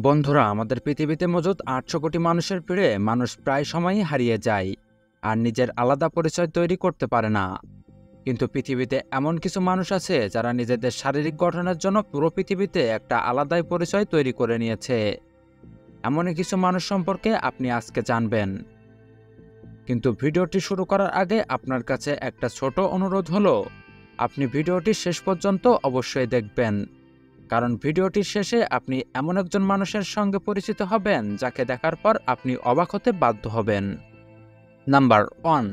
বন্ধুরা, আমাদের পৃথিবীতে মজুদ ৮০০ কোটি মানুষের ভিড়ে মানুষ প্রায় সময়ই হারিয়ে যায় আর নিজের আলাদা পরিচয় তৈরি করতে পারে না। কিন্তু পৃথিবীতে এমন কিছু মানুষ আছে যারা নিজেদের শারীরিক গঠনের জন্য পুরো পৃথিবীতে একটা আলাদাই পরিচয় তৈরি করে নিয়েছে। এমনই কিছু মানুষ সম্পর্কে আপনি আজকে জানবেন। কিন্তু ভিডিওটি শুরু করার আগে আপনার কাছে একটা ছোট অনুরোধ হলো, আপনি ভিডিওটি শেষ পর্যন্ত অবশ্যই দেখবেন, কারণ ভিডিওটির শেষে আপনি এমন একজন মানুষের সঙ্গে পরিচিত হবেন যাকে দেখার পর আপনি অবাক হতে বাধ্য হবেন। নাম্বার 1।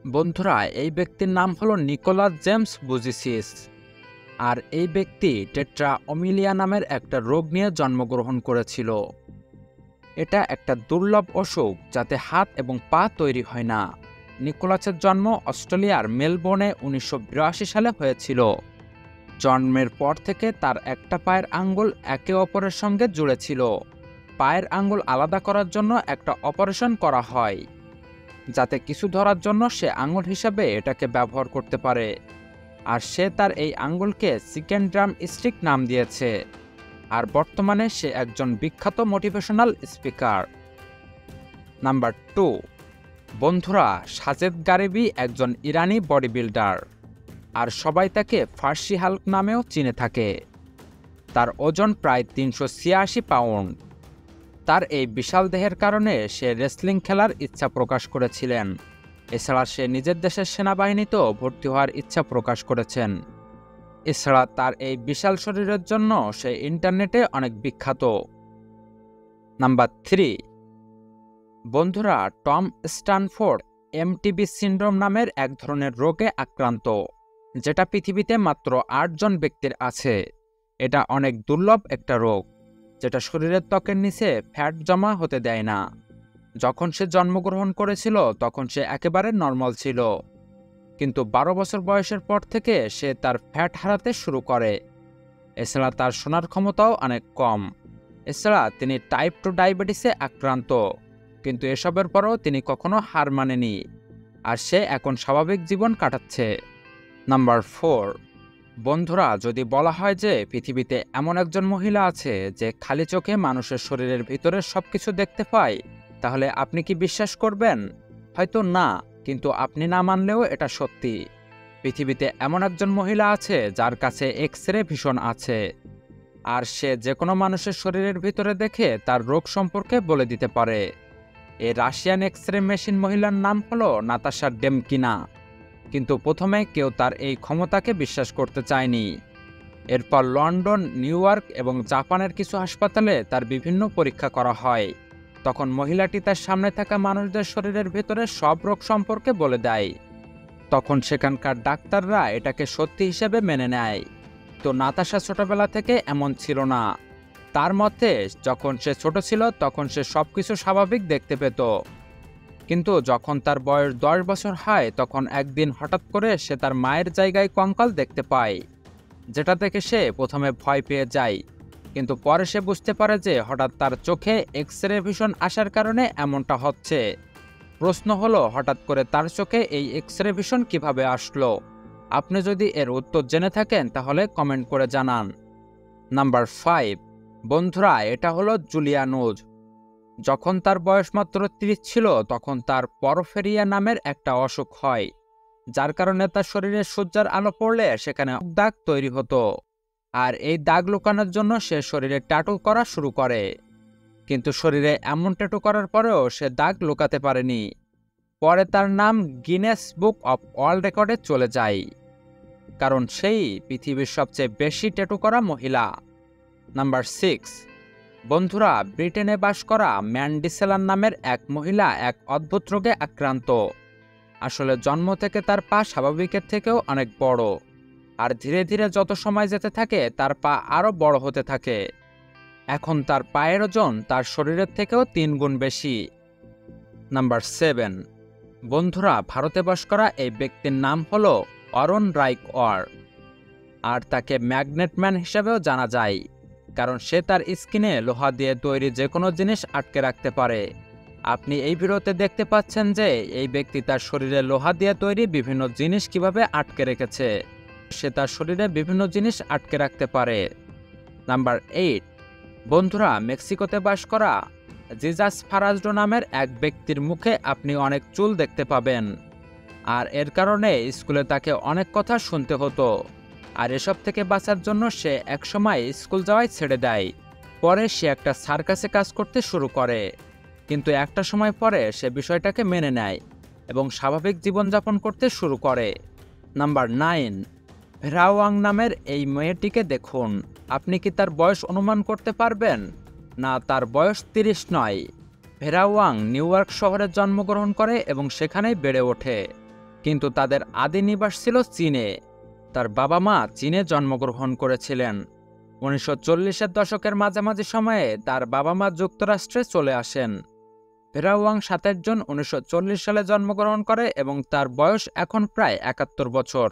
বন্ধুরা, এই ব্যক্তির নাম হলো নিকোলাস জেমস বুজিসিস। আর এই ব্যক্তি টেট্রা অমিলিয়া নামের একটা রোগ নিয়ে জন্মগ্রহণ করেছিল। এটা একটা দুর্লভ অসুখ যাতে হাত এবং পা তৈরি হয় না। নিকোলাসের জন্ম অস্ট্রেলিয়ার মেলবোর্নে 1982 সালে হয়েছিল। জন্মের পর থেকে তার একটা পায়ের আঙ্গুল একে অপরের সঙ্গে জুড়ে ছিল। পায়ের আঙ্গুল আলাদা করার জন্য একটা অপারেশন করা হয়, যাতে কিছু ধরার জন্য সে আঙ্গুল হিসাবে এটাকে ব্যবহার করতে পারে। আর সে তার এই আঙ্গুলকে চিকেন ড্রাম স্টিক নাম দিয়েছে। আর বর্তমানে সে একজন বিখ্যাত মোটিভেশনাল স্পিকার। নাম্বার 2। বন্ধুরা, সাজেদ গারিবি একজন ইরানি বডি বিল্ডার, আর সবাই তাকে ফার্সি হাল্ক নামেও চিনে থাকে। তার ওজন প্রায় 386 পাউন্ড। তার এই বিশাল দেহের কারণে সে রেসলিং খেলার ইচ্ছা প্রকাশ করেছিলেন। এছাড়া সে নিজের দেশের সেনাবাহিনীতেও ভর্তি হওয়ার ইচ্ছা প্রকাশ করেছেন। এছাড়া তার এই বিশাল শরীরের জন্য সে ইন্টারনেটে অনেক বিখ্যাত। নাম্বার 3। বন্ধুরা, টম স্ট্যানফোর্ড এমটিবি সিন্ড্রোম নামের এক ধরনের রোগে আক্রান্ত, যেটা পৃথিবীতে মাত্র 8 জন ব্যক্তির আছে। এটা অনেক দুর্লভ একটা রোগ, যেটা শরীরের ত্বকের নিচে ফ্যাট জমা হতে দেয় না। যখন সে জন্মগ্রহণ করেছিল তখন সে একেবারে নর্মাল ছিল, কিন্তু 12 বছর বয়সের পর থেকে সে তার ফ্যাট হারাতে শুরু করে। এছাড়া তার শোনার ক্ষমতাও অনেক কম। এছাড়া তিনি টাইপ 2 ডায়াবেটিসে আক্রান্ত, কিন্তু এসবের পরও তিনি কখনো হার মানেনি, আর সে এখন স্বাভাবিক জীবন কাটাচ্ছে। নাম্বার 4। বন্ধুরা, যদি বলা হয় যে পৃথিবীতে এমন একজন মহিলা আছে যে খালি চোখে মানুষের শরীরের ভিতরে সবকিছু দেখতে পায়, তাহলে আপনি কি বিশ্বাস করবেন? হয়তো না, কিন্তু আপনি না মানলেও এটা সত্যি। পৃথিবীতে এমন একজন মহিলা আছে যার কাছে এক্স রে ভিশন আছে, আর সে যে কোনো মানুষের শরীরের ভিতরে দেখে তার রোগ সম্পর্কে বলে দিতে পারে। এই রাশিয়ান এক্স রে মেশিন মহিলার নাম হলো নাতাশা ডেমকিনা। কিন্তু প্রথমে কেউ তার এই ক্ষমতাকে বিশ্বাস করতে চায়নি। এরপর লন্ডন, নিউ ইয়র্ক এবং জাপানের কিছু হাসপাতালে তার বিভিন্ন পরীক্ষা করা হয়। তখন মহিলাটি তার সামনে থাকা মানুষদের শরীরের ভেতরে সব রোগ সম্পর্কে বলে দেয়। তখন সেখানকার ডাক্তাররা এটাকে সত্যি হিসেবে মেনে নেয়। তো নাতাশা ছোটবেলা থেকে এমন ছিল না। তার মতে, যখন সে ছোট ছিল তখন সে সবকিছু স্বাভাবিক দেখতে পেত। কিন্তু যখন তার বয়স 10 বছর হয় তখন একদিন হঠাৎ করে সে তার মায়ের জায়গায় কঙ্কাল দেখতে পায়, যেটা দেখে সে প্রথমে ভয় পেয়ে যায়। কিন্তু পরে সে বুঝতে পারে যে হঠাৎ তার চোখে এক্স রে ভিশন আসার কারণে এমনটা হচ্ছে। প্রশ্ন হলো, হঠাৎ করে তার চোখে এই এক্স রে ভিশন কিভাবে আসলো? আপনি যদি এর উত্তর জেনে থাকেন তাহলে কমেন্ট করে জানান। নাম্বার 5। বন্ধুরা, এটা হলো জুলিয়া নুজ। যখন তার বয়স মাত্র 30 ছিল তখন তার পরফেরিয়া নামের একটা অসুখ হয়, যার কারণে তার শরীরে সূর্যের আলো পড়লে সেখানে দাগ তৈরি হতো। আর এই দাগ লুকানোর জন্য সে শরীরে ট্যাটু করা শুরু করে। কিন্তু শরীরে এমন ট্যাটু করার পরেও সে দাগ লুকাতে পারেনি। পরে তার নাম গিনেস বুক অফ ওয়ার্ল্ড রেকর্ডে চলে যায়, কারণ সেই পৃথিবীর সবচেয়ে বেশি ট্যাটু করা মহিলা। নাম্বার 6। বন্ধুরা, ব্রিটেনে বাস করা ম্যান্ডি সেলার নামের এক মহিলা এক অদ্ভুত রোগে আক্রান্ত। আসলে জন্ম থেকে তার পা স্বাভাবিকের থেকেও অনেক বড়, আর ধীরে ধীরে যত সময় যেতে থাকে তার পা আরও বড় হতে থাকে। এখন তার পায়ের ওজন তার শরীরের থেকেও 3 গুণ বেশি। নাম্বার 7। বন্ধুরা, ভারতে বাস করা এই ব্যক্তির নাম হলো অরুণ রাইকওয়ার, আর তাকে ম্যাগনেট ম্যান হিসাবেও জানা যায়, কারণ সে তার স্কিনে লোহা দিয়ে তৈরি যে কোনো জিনিস আটকে রাখতে পারে। আপনি এই ভিডিওতে দেখতে পাচ্ছেন যে এই ব্যক্তি তার শরীরে লোহা দিয়ে তৈরি বিভিন্ন জিনিস কিভাবে আটকে রেখেছে। সে তার শরীরে বিভিন্ন জিনিস আটকে রাখতে পারে। নাম্বার 8। বন্ধুরা, মেক্সিকোতে বাস করা জিজাস ফারাজডো নামের এক ব্যক্তির মুখে আপনি অনেক চুল দেখতে পাবেন। আর এর কারণে স্কুলে তাকে অনেক কথা শুনতে হতো। আর এসব থেকে বাঁচার জন্য সে একসময় স্কুল যাওয়াই ছেড়ে দেয়। পরে সে একটা সার্কাসে কাজ করতে শুরু করে, কিন্তু একটা সময় পরে সে বিষয়টাকে মেনে নেয় এবং স্বাভাবিক জীবনযাপন করতে শুরু করে। নাম্বার 9, ভেরা ওয়াং নামের এই মেয়েটিকে দেখুন। আপনি কি তার বয়স অনুমান করতে পারবেন? না, তার বয়স 30 নয়। ভেরা ওয়াং নিউ ইয়র্ক শহরে জন্মগ্রহণ করে এবং সেখানেই বেড়ে ওঠে, কিন্তু তাদের আদি নিবাস ছিল চীনে। তার বাবা মা চীনে জন্মগ্রহণ করেছিলেন। 1940-এর দশকের মাঝামাঝি সময়ে তার বাবা মা যুক্তরাষ্ট্রে চলে আসেন। ভেরা ওয়াং 27 জুন 1940 সালে জন্মগ্রহণ করে এবং তার বয়স এখন প্রায় 71 বছর।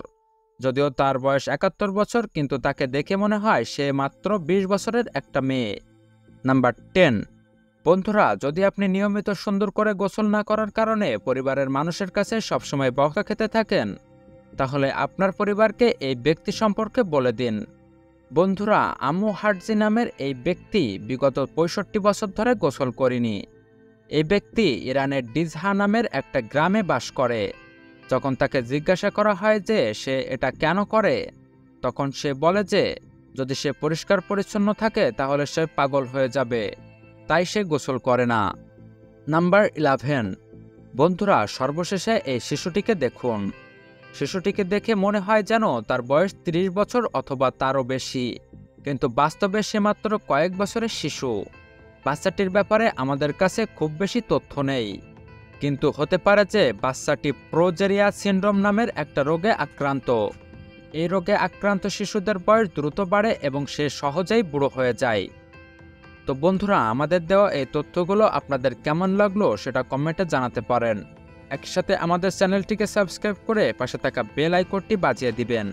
যদিও তার বয়স 71 বছর, কিন্তু তাকে দেখে মনে হয় সে মাত্র 20 বছরের একটা মেয়ে। নাম্বার 10, বন্ধুরা, যদি আপনি নিয়মিত সুন্দর করে গোসল না করার কারণে পরিবারের মানুষের কাছে সবসময় বকা খেতে থাকেন, তাহলে আপনার পরিবারকে এই ব্যক্তি সম্পর্কে বলে দিন। বন্ধুরা, আম্মু হার্জি নামের এই ব্যক্তি বিগত 65 বছর ধরে গোসল করেনি। এই ব্যক্তি ইরানের ডিজহা নামের একটা গ্রামে বাস করে। যখন তাকে জিজ্ঞাসা করা হয় যে সে এটা কেন করে, তখন সে বলে যে যদি সে পরিষ্কার পরিচ্ছন্ন থাকে তাহলে সে পাগল হয়ে যাবে, তাই সে গোসল করে না। নাম্বার 11, বন্ধুরা, সর্বশেষে এই শিশুটিকে দেখুন। শিশুটিকে দেখে মনে হয় যেন তার বয়স 30 বছর অথবা তারও বেশি, কিন্তু বাস্তবে সে মাত্র কয়েক বছরের শিশু। বাচ্চাটির ব্যাপারে আমাদের কাছে খুব বেশি তথ্য নেই, কিন্তু হতে পারে যে বাচ্চাটি প্রোজেরিয়া সিনড্রোম নামের একটা রোগে আক্রান্ত। এই রোগে আক্রান্ত শিশুদের বয়স দ্রুত বাড়ে এবং সে সহজেই বুড়ো হয়ে যায়। তো বন্ধুরা, আমাদের দেওয়া এই তথ্যগুলো আপনাদের কেমন লাগলো সেটা কমেন্টে জানাতে পারেন। একসাথে আমাদের চ্যানেলটিকে সাবস্ক্রাইব করে পাশে থাকা বেল আইকনটি বাজিয়ে দিবেন।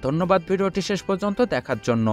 ধন্যবাদ ভিডিওটি শেষ পর্যন্ত দেখার জন্য।